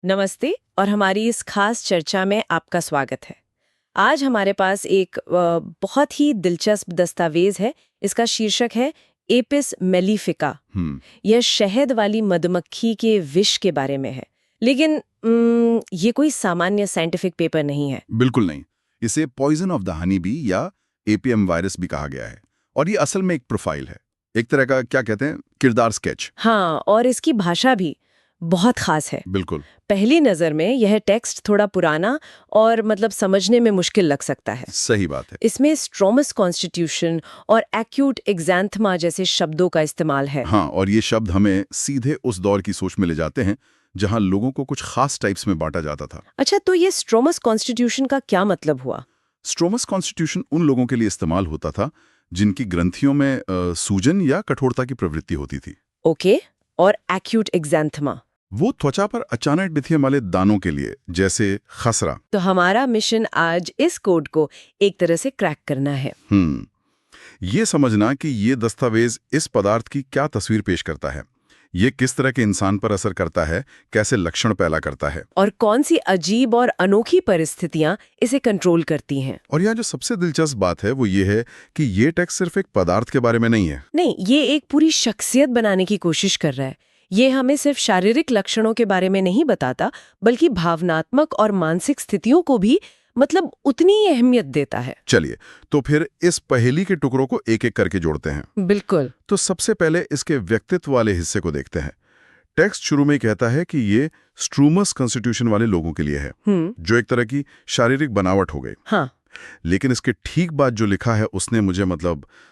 नमस्ते और हमारी इस खास चर्चा में आपका स्वागत है। आज हमारे पास एक बहुत ही दिलचस्प दस्तावेज है। इसका शीर्षक है एपिस मेलिफिका। यह शहद वाली मधुमक्खी के विष के बारे में है, लेकिन ये कोई सामान्य साइंटिफिक पेपर नहीं है। बिल्कुल नहीं। इसे poison of the honey bee या एपीएम वायरस भी कहा गया है और ये असल में एक प्रोफाइल है, एक तरह का क्या कहते हैं किरदार स्केच। हाँ, और इसकी भाषा भी बहुत खास है। बिल्कुल। पहली नज़र में यह टेक्स्ट थोड़ा पुराना और समझने में मुश्किल लग सकता है। सही बात है। इसमें स्ट्रोमस कॉन्स्टिट्यूशन और एक्यूट एक्ज़ैंथमा जैसे शब्दों का इस्तेमाल है। हाँ, और ये शब्द हमें सीधे उस दौर की सोच में ले जाते हैं जहां लोगों को कुछ खास टाइप्स में बांटा जाता था। अच्छा, तो ये स्ट्रोमस कॉन्स्टिट्यूशन का क्या मतलब हुआ? स्ट्रोमस कॉन्स्टिट्यूशन उन लोगों के लिए इस्तेमाल होता था जिनकी ग्रंथियों में सूजन या कठोरता की प्रवृत्ति होती थी। ओके, और एक्यूट एक्ज़ैंथमा? वो त्वचा पर अचानक दिखने वाले दानों के लिए, जैसे खसरा। तो हमारा मिशन आज इस कोड को एक तरह से क्रैक करना है। ये समझना कि ये दस्तावेज इस पदार्थ की क्या तस्वीर पेश करता है, ये किस तरह के इंसान पर असर करता है, कैसे लक्षण पैदा करता है, और कौन सी अजीब और अनोखी परिस्थितियां इसे कंट्रोल करती हैं। और यहाँ जो सबसे दिलचस्प बात है वो ये है कि ये टेक्स्ट सिर्फ एक पदार्थ के बारे में नहीं है। नहीं, ये एक पूरी शख्सियत बनाने की कोशिश कर रहा है। ये हमें सिर्फ शारीरिक लक्षणों के बारे में नहीं बताता, बल्कि भावनात्मक और मानसिक स्थितियों को भी उतनी ही अहमियत देता है। चलिए, तो फिर इस पहेली के टुकड़ों को एक एक करके जोड़ते हैं। बिल्कुल। तो सबसे पहले इसके व्यक्तित्व वाले हिस्से को देखते हैं। टेक्स्ट शुरू में ही कहता है कि ये स्ट्रूमस कॉन्स्टिट्यूशन वाले लोगों के लिए है, जो एक तरह की शारीरिक बनावट हो गई। हाँ। लेकिन इसके ठीक बाद जो लिखा है उसने मुझे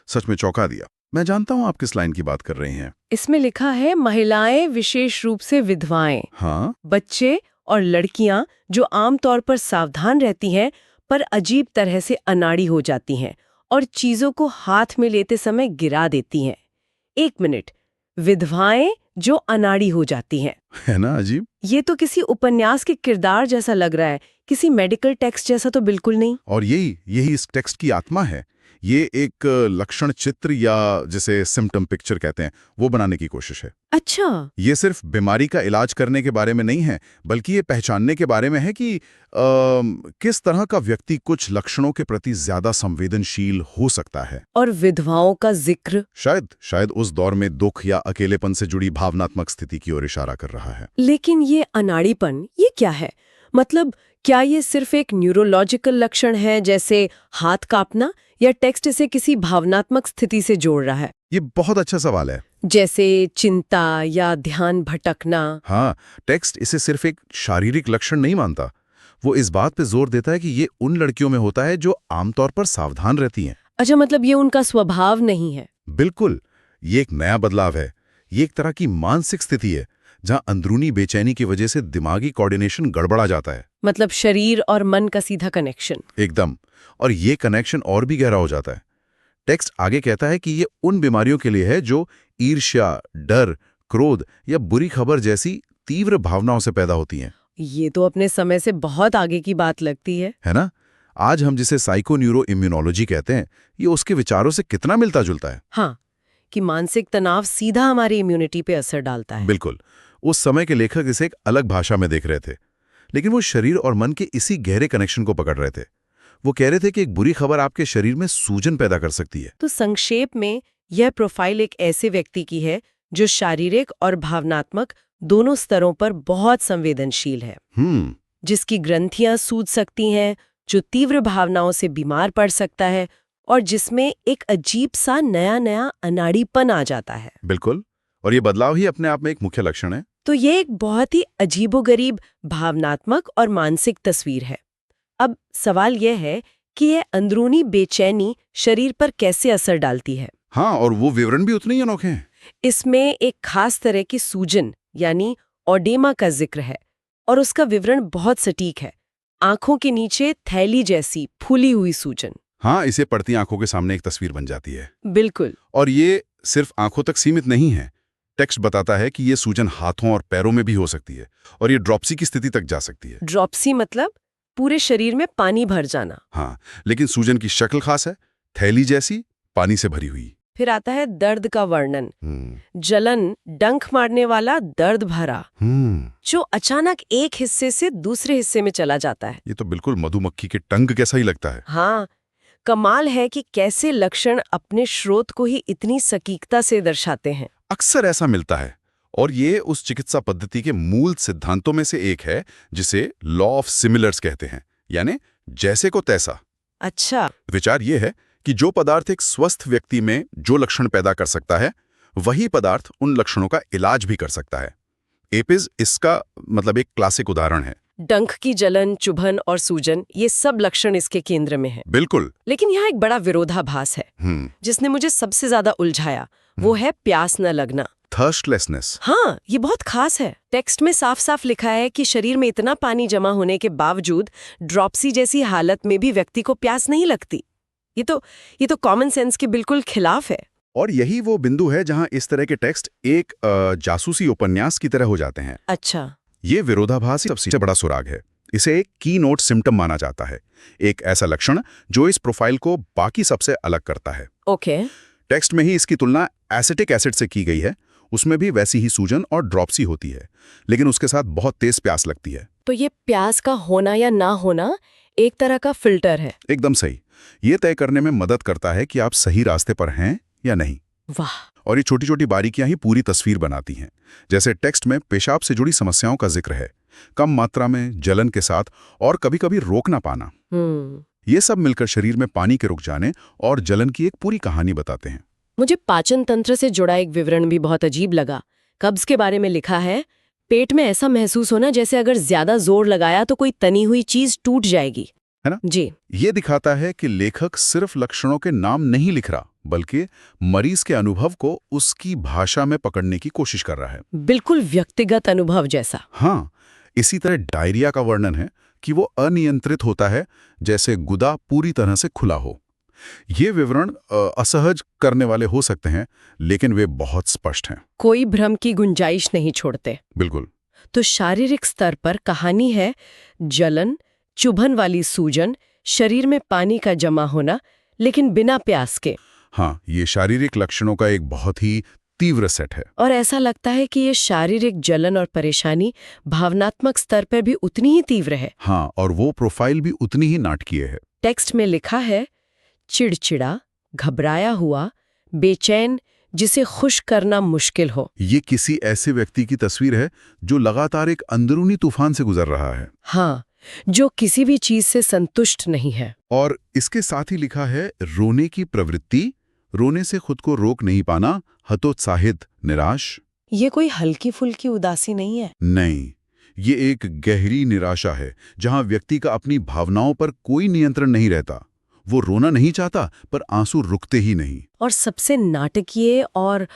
सच में चौंका दिया। मैं जानता हूं आप किस लाइन की बात कर रही हैं। इसमें लिखा है महिलाएं, विशेष रूप से विधवाएं, हाँ, बच्चे और लड़कियां जो आमतौर पर सावधान रहती हैं पर अजीब तरह से अनाड़ी हो जाती हैं और चीजों को हाथ में लेते समय गिरा देती हैं। एक मिनट, विधवाएं जो अनाड़ी हो जाती हैं, है ना अजीब। ये तो किसी उपन्यास के किरदार जैसा लग रहा है, किसी मेडिकल टेक्स्ट जैसा तो बिल्कुल नहीं। और यही इस टेक्स्ट की आत्मा है। ये एक लक्षण चित्र या जिसे सिम्टम पिक्चर कहते हैं वो बनाने की कोशिश है। अच्छा। ये सिर्फ बीमारी का इलाज करने के बारे में नहीं है, बल्कि ये पहचानने के बारे में है कि किस तरह का व्यक्ति कुछ लक्षणों के प्रति ज्यादा संवेदनशील हो सकता है। और विधवाओं का जिक्र शायद उस दौर में दुख या अकेलेपन से जुड़ी भावनात्मक स्थिति की ओर इशारा कर रहा है। लेकिन ये अनाड़ीपन, ये क्या है? क्या ये सिर्फ एक न्यूरोलॉजिकल लक्षण है, जैसे हाथ कांपना, या टेक्स्ट इसे किसी भावनात्मक स्थिति से जोड़ रहा है? ये बहुत अच्छा सवाल है। जैसे चिंता या ध्यान भटकना। हाँ, टेक्स्ट इसे सिर्फ एक शारीरिक लक्षण नहीं मानता। वो इस बात पे जोर देता है कि ये उन लड़कियों में होता है जो आमतौर पर सावधान रहती हैं। अच्छा, ये उनका स्वभाव नहीं है। बिल्कुल, ये एक नया बदलाव है। ये एक तरह की मानसिक स्थिति है जहां अंदरूनी बेचैनी की वजह से दिमागी कोऑर्डिनेशन गड़बड़ा जाता है। शरीर और मन का सीधा कनेक्शन। एकदम। और ये कनेक्शन और भी गहरा हो जाता है। टेक्स्ट आगे कहता है कि ये उन बीमारियों के लिए है जो ईर्ष्या, डर, क्रोध या बुरी खबर जैसी तीव्र भावनाओं से पैदा होती हैं। ये तो अपने समय से बहुत आगे की बात लगती है ना? आज हम जिसे साइकोन्यूरो इम्यूनोलॉजी कहते हैं, ये उसके विचारों से कितना मिलता जुलता है। हाँ, कि मानसिक तनाव सीधा हमारी इम्यूनिटी पे असर डालता है। बिल्कुल। उस समय के लेखक इसे एक अलग भाषा में देख रहे थे, लेकिन वो शरीर और मन के इसी गहरे कनेक्शन को पकड़ रहे थे। वो कह रहे थे कि एक बुरी खबर आपके शरीर में सूजन पैदा कर सकती है। तो संक्षेप में यह प्रोफाइल एक ऐसे व्यक्ति की है जो शारीरिक और भावनात्मक दोनों स्तरों पर बहुत संवेदनशील है, जिसकी ग्रंथियां सूज सकती हैं, जो तीव्र भावनाओं से बीमार पड़ सकता है और जिसमें एक अजीब सा नया अनाड़ीपन आ जाता है। बिल्कुल, और ये बदलाव ही अपने आप में एक मुख्य लक्षण है। तो ये एक बहुत ही अजीबोगरीब भावनात्मक और मानसिक तस्वीर है। अब सवाल यह है कि यह अंदरूनी बेचैनी शरीर पर कैसे असर डालती है। हाँ, और वो विवरण भी उतने ही अनोखे हैं। इसमें एक खास तरह की सूजन यानी ओडेमा का जिक्र है और उसका विवरण बहुत सटीक है। आंखों के नीचे थैली जैसी फूली हुई सूजन। हाँ, इसे पढ़ती आंखों के सामने एक तस्वीर बन जाती है। बिल्कुल। और ये सिर्फ आंखों तक सीमित नहीं है। टेक्स्ट बताता है कि ये सूजन हाथों और पैरों में भी हो सकती है और ये ड्रॉप्सी की स्थिति तक जा सकती है। ड्रॉप्सी मतलब पूरे शरीर में पानी भर जाना। हाँ, लेकिन सूजन की शक्ल खास है, थैली जैसी, पानी से भरी हुई। फिर आता है दर्द का वर्णन, जलन, डंक मारने वाला, दर्द भरा, जो अचानक एक हिस्से से दूसरे हिस्से में चला जाता है। ये तो बिल्कुल मधुमक्खी के टंक कैसा ही लगता है। हाँ, कमाल है कि कैसे लक्षण अपने स्रोत को ही इतनी सटीकता से दर्शाते हैं। अक्सर ऐसा मिलता है, और ये उस चिकित्सा पद्धति के मूल सिद्धांतों में से एक है जिसे लॉ ऑफ सिमिलर्स कहते हैं, यानी जैसे को तैसा। अच्छा। विचार ये है कि जो पदार्थ एक स्वस्थ व्यक्ति में जो लक्षण पैदा कर सकता है, वही पदार्थ उन लक्षणों का इलाज भी कर सकता है। एपिस इसका मतलब एक क्लासिक उदाहरण है। डंक की जलन, चुभन और सूजन, ये सब लक्षण इसके केंद्र में हैं। बिल्कुल। लेकिन यहाँ एक बड़ा विरोधाभास है जिसने मुझे सबसे ज्यादा उलझाया, वो है प्यास न लगना, थर्स्टलेसनेस। हाँ, ये बहुत खास है। टेक्स्ट में साफ साफ लिखा है कि शरीर में इतना पानी जमा होने के बावजूद ड्रॉप्सी जैसी हालत में भी व्यक्ति को प्यास नहीं लगती। ये तो कॉमन सेंस के बिल्कुल खिलाफ है। और यही वो बिंदु है जहां इस तरह के टेक्स्ट एक जासूसी उपन्यास की तरह हो जाते हैं। अच्छा। ये विरोधाभास ही सबसे बड़ा सुराग है। इसे एक की नोट सिम्टम माना जाता है, एक ऐसा लक्षण जो इस प्रोफाइल को बाकी सबसे अलग करता है। ओके। टेक्स्ट में ही इसकी तुलना एसिटिक एसिड से की गई है। उसमें भी वैसी ही सूजन और ड्रॉप्सी होती है, लेकिन उसके साथ बहुत तेज प्यास लगती है। तो ये प्यास का होना या ना होना एक तरह का फिल्टर है। एकदम सही। ये तय करने में मदद करता है कि आप सही रास्ते पर हैं या नहीं। वाह। और ये छोटी छोटी बारीकियां ही पूरी तस्वीर बनाती हैं। जैसे टेक्स्ट में पेशाब से जुड़ी समस्याओं का जिक्र है, कम मात्रा में, जलन के साथ, और कभी-कभी रोक ना पाना। ये सब मिलकर शरीर में पानी के रुक जाने और जलन की एक पूरी कहानी बताते हैं। मुझे पाचन तंत्र से जुड़ा एक विवरण भी बहुत अजीब लगा। कब्ज के बारे में लिखा है, पेट में ऐसा महसूस होना जैसे अगर ज्यादा जोर लगाया तो कोई तनी हुई चीज टूट जाएगी, है ना? जी। ये दिखाता है कि लेखक सिर्फ लक्षणों के नाम नहीं लिख रहा, बल्कि मरीज के अनुभव को उसकी भाषा में पकड़ने की कोशिश कर रहा है। बिल्कुल व्यक्तिगत अनुभव जैसा। हाँ, इसी तरह डायरिया का वर्णन है कि वो अनियंत्रित होता है, जैसे गुदा पूरी तरह से खुला हो। ये विवरण असहज करने वाले हो सकते हैं, लेकिन वे बहुत स्पष्ट हैं। कोई भ्रम की गुंजाइश नहीं छोड़ते। बिल्कुल। तो शारीरिक स्तर पर कहानी है जलन, चुभन वाली सूजन, शरीर में पानी का जमा होना, लेकिन बिना प्यास के। हाँ, ये शारीरिक लक्षणों का एक बहुत ही तीव्र सेट है। और ऐसा लगता है कि ये शारीरिक जलन और परेशानी भावनात्मक स्तर पर भी उतनी ही तीव्र है। हाँ, और वो प्रोफाइल भी उतनी ही नाटकीय है। टेक्स्ट में लिखा है, चिड़चिड़ा, घबराया हुआ, बेचैन, जिसे खुश करना मुश्किल हो। ये किसी ऐसे व्यक्ति की तस्वीर है जो लगातार एक अंदरूनी तूफान से गुजर रहा है। हाँ, जो किसी भी चीज से संतुष्ट नहीं है। और इसके साथ ही लिखा है, रोने की प्रवृत्ति, रोने से खुद को रोक नहीं पाना, हतोत्साहित, निराश। ये कोई हल्की फुल्की उदासी नहीं है। नहीं, ये एक गहरी निराशा है, जहां व्यक्ति का अपनी भावनाओं पर कोई नियंत्रण नहीं रहता। वो रोना नहीं चाहता, पर आंसू रुकते ही नहीं। और सबसे नाटकीय और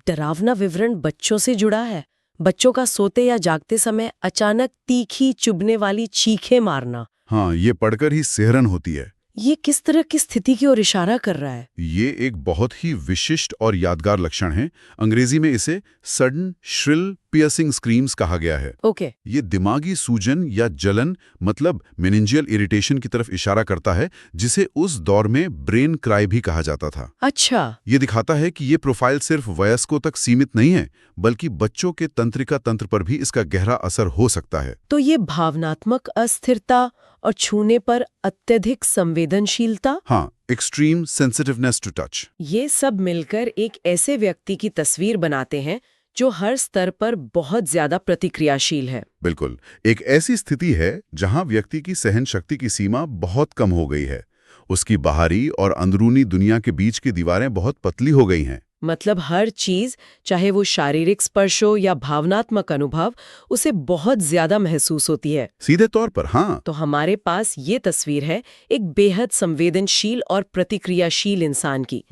डरावना विवरण बच्चों से जुड़ा है। बच्चों का सोते या जागते समय अचानक तीखी चुभने वाली चीखें मारना। हाँ, ये पढ़कर ही सिहरन होती है। ये किस तरह की स्थिति की ओर इशारा कर रहा है? ये एक बहुत ही विशिष्ट और यादगार लक्षण है। अंग्रेजी में इसे सडन श्रिल पियर्सिंग स्क्रीम्स कहा गया है। ओके। ये दिमागी सूजन या जलन, मतलब मेनिंजियल इरिटेशन की तरफ इशारा करता है, जिसे उस दौर में ब्रेन क्राई भी कहा जाता था। अच्छा। ये दिखाता है कि ये प्रोफाइल सिर्फ वयस्कों तक सीमित नहीं है, बल्कि बच्चों के तंत्रिका तंत्र पर भी इसका गहरा असर हो सकता है। तो ये भावनात्मक अस्थिरता और छूने पर अत्यधिक संवेदनशीलता, हाँ, एक्सट्रीम सेंसिटिवनेस टू टच, ये सब मिलकर एक ऐसे व्यक्ति की तस्वीर बनाते हैं जो हर स्तर पर बहुत ज्यादा प्रतिक्रियाशील है। बिल्कुल। एक ऐसी स्थिति है जहां व्यक्ति की सहन शक्ति की सीमा बहुत कम हो गई है। उसकी बाहरी और अंदरूनी दुनिया के बीच की दीवारें बहुत पतली हो गई हैं। मतलब हर चीज, चाहे वो शारीरिक स्पर्श हो या भावनात्मक अनुभव, उसे बहुत ज्यादा महसूस होती है। सीधे तौर पर, हाँ। तो हमारे पास ये तस्वीर है एक बेहद संवेदनशील और प्रतिक्रियाशील इंसान की।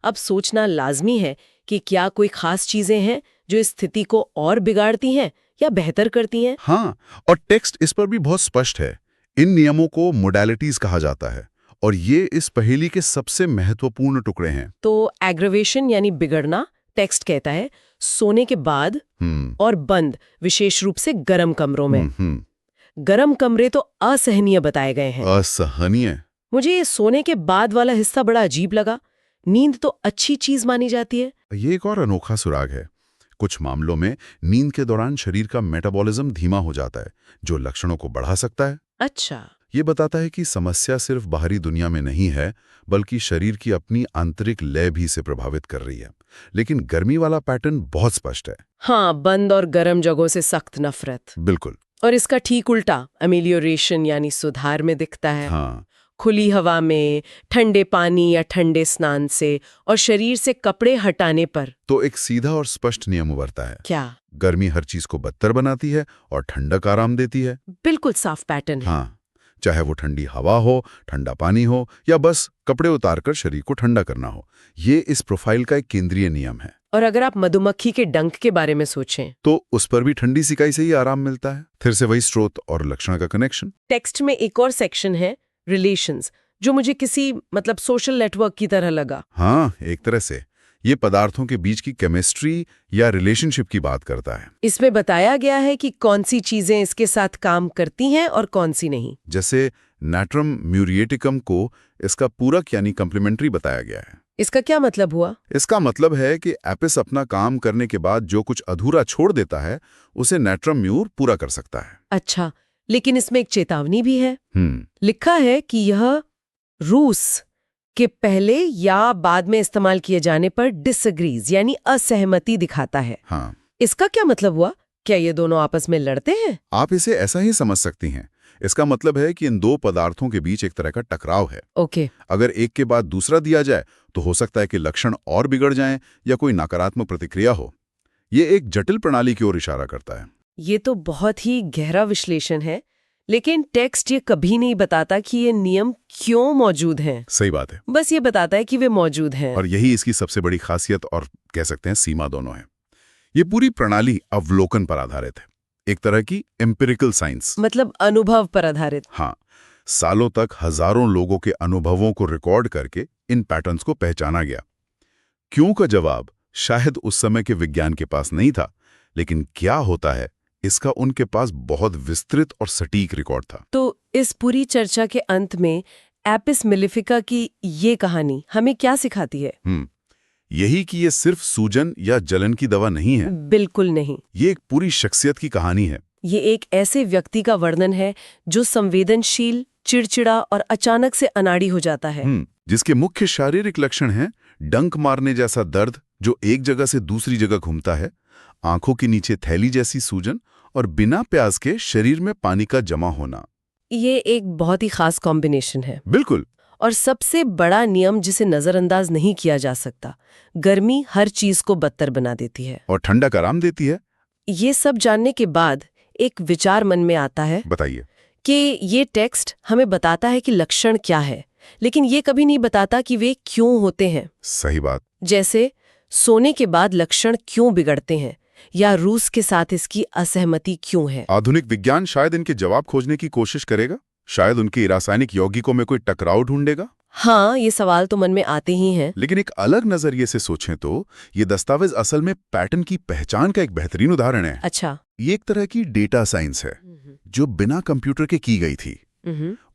अब सोचना लाजमी है कि क्या कोई खास चीजें हैं जो इस स्थिति को और बिगाड़ती हैं या बेहतर करती हैं? हाँ, और टेक्स्ट इस पर भी बहुत स्पष्ट है। इन नियमों को मोडालिटीज कहा जाता है, और ये इस पहेली के सबसे महत्वपूर्ण टुकड़े हैं। तो एग्रेवेशन यानी बिगड़ना, टेक्स्ट कहता है सोने के बाद, और बंद विशेष रूप से गर्म कमरों में। गर्म कमरे तो असहनीय बताए गए हैं। असहनीय? मुझे ये सोने के बाद वाला हिस्सा बड़ा अजीब लगा। नींद तो अच्छी चीज मानी जाती है। ये एक और अनोखा सुराग है। कुछ मामलों में नींद के दौरान शरीर का मेटाबॉलिज्म धीमा हो जाता है, जो लक्षणों को बढ़ा सकता है। अच्छा। ये बताता है कि समस्या सिर्फ बाहरी दुनिया में नहीं है, बल्कि शरीर की अपनी आंतरिक लय भी इसे प्रभावित कर रही है। लेकिन गर्मी वाला पैटर्न बहुत स्पष्ट है। हाँ, बंद और गर्म जगहों से सख्त नफरत। बिल्कुल। और इसका ठीक उल्टा अमेलियोरेशन यानी सुधार में दिखता है। हाँ, खुली हवा में, ठंडे पानी या ठंडे स्नान से और शरीर से कपड़े हटाने पर। तो एक सीधा और स्पष्ट नियम उभरता है। क्या? गर्मी हर चीज को बदतर बनाती है और ठंडक आराम देती है। बिल्कुल साफ पैटर्न है। हाँ, चाहे वो ठंडी हवा हो, ठंडा पानी हो या बस कपड़े उतारकर शरीर को ठंडा करना हो, ये इस प्रोफाइल का एक केंद्रीय नियम है। और अगर आप मधुमक्खी के डंक के बारे में सोचें तो उस पर भी ठंडी सिकाई से ही आराम मिलता है। फिर से वही स्रोत और लक्षण का कनेक्शन। टेक्स्ट में एक और सेक्शन है रिलेशंस, जो मुझे किसी सोशल नेटवर्क की तरह लगा। हाँ, एक तरह से ये पदार्थों के बीच की केमिस्ट्री या रिलेशनशिप की बात करता है। इसमें बताया गया है कि कौन सी चीजें इसके साथ काम करती हैं और कौन सी नहीं। जैसे नाट्रम म्यूरिएटिकम को इसका पूरक यानी कम्प्लीमेंट्री बताया गया है। इसका क्या मतलब हुआ? इसका मतलब है कि एपिस अपना काम करने के बाद जो कुछ अधूरा छोड़ देता है, उसे नाट्रम म्यूर पूरा कर सकता है। अच्छा, लेकिन इसमें एक चेतावनी भी है। लिखा है कि यह रूस के पहले या बाद में इस्तेमाल किए जाने पर डिसएग्रीज यानी असहमति दिखाता है। हाँ, इसका क्या मतलब हुआ? क्या ये दोनों आपस में लड़ते हैं? आप इसे ऐसा ही समझ सकती हैं। इसका मतलब है कि इन दो पदार्थों के बीच एक तरह का टकराव है। ओके। अगर एक के बाद दूसरा दिया जाए तो हो सकता है कि लक्षण और बिगड़ जाएं या कोई नकारात्मक प्रतिक्रिया हो। ये एक जटिल प्रणाली की ओर इशारा करता है। ये तो बहुत ही गहरा विश्लेषण है, लेकिन टेक्स्ट ये कभी नहीं बताता कि ये नियम क्यों मौजूद हैं। सही बात है। बस ये बताता है कि वे मौजूद हैं। और यही इसकी सबसे बड़ी खासियत और कह सकते हैं सीमा दोनों है। ये पूरी प्रणाली अवलोकन पर आधारित है, एक तरह की एम्पिरिकल साइंस। मतलब अनुभव पर आधारित। हाँ, सालों तक हजारों लोगों के अनुभवों को रिकॉर्ड करके इन पैटर्न्स को पहचाना गया। क्यों का जवाब शायद उस समय के विज्ञान के पास नहीं था, लेकिन क्या होता है इसका उनके पास बहुत विस्तृत और सटीक रिकॉर्ड था। तो इस पूरी चर्चा के अंत में एपिस मेलिफिका की ये कहानी हमें क्या सिखाती है? यही कि ये सिर्फ सूजन या जलन की दवा नहीं है। बिल्कुल नहीं। ये एक पूरी शख्सियत की कहानी है। ये एक ऐसे व्यक्ति का वर्णन है जो संवेदनशील, चिड़चिड़ा और अचानक से अनाड़ी हो जाता है। जिसके मुख्य शारीरिक लक्षण हैं डंक मारने जैसा दर्द जो एक जगह से दूसरी जगह घूमता है, आंखों के नीचे थैली जैसी सूजन और बिना प्यास के शरीर में पानी का जमा होना। ये एक बहुत ही खास कॉम्बिनेशन है। बिल्कुल। और सबसे बड़ा नियम जिसे नजरअंदाज नहीं किया जा सकता, गर्मी हर चीज को बदतर बना देती है और ठंडक आराम देती है। ये सब जानने के बाद एक विचार मन में आता है। बताइए। कि ये टेक्स्ट हमें बताता है कि लक्षण क्या है, लेकिन ये कभी नहीं बताता कि वे क्यों होते हैं। सही बात। जैसे सोने के बाद लक्षण क्यों बिगड़ते हैं, या रूस के साथ इसकी असहमति क्यों है। आधुनिक विज्ञान शायद इनके जवाब खोजने की कोशिश करेगा, शायद उनके रासायनिक यौगिकों में कोई टकराव ढूंढेगा। हाँ, ये सवाल तो मन में आते ही हैं। लेकिन एक अलग नजरिए से सोचें तो ये दस्तावेज असल में पैटर्न की पहचान का एक बेहतरीन उदाहरण है। अच्छा। ये एक तरह की डेटा साइंस है जो बिना कंप्यूटर के की गई थी।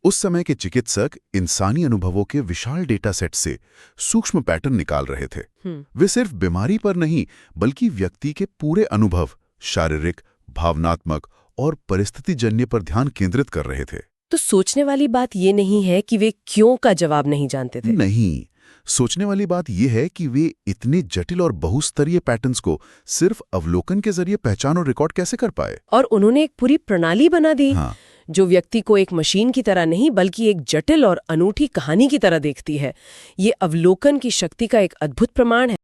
उस समय के चिकित्सक इंसानी अनुभवों के विशाल डेटा सेट से सूक्ष्म पैटर्न निकाल रहे थे। वे सिर्फ बीमारी पर नहीं, बल्कि व्यक्ति के पूरे अनुभव, शारीरिक, भावनात्मक और परिस्थितिजन्य पर ध्यान केंद्रित कर रहे थे। तो सोचने वाली बात ये नहीं है कि वे क्यों का जवाब नहीं जानते थे। नहीं, सोचने वाली बात यह है कि वे इतने जटिल और बहुस्तरीय पैटर्न्स को सिर्फ अवलोकन के जरिए पहचान और रिकॉर्ड कैसे कर पाए। और उन्होंने एक पूरी प्रणाली बना दी। हाँ। जो व्यक्ति को एक मशीन की तरह नहीं, बल्कि एक जटिल और अनूठी कहानी की तरह देखती है। ये अवलोकन की शक्ति का एक अद्भुत प्रमाण है।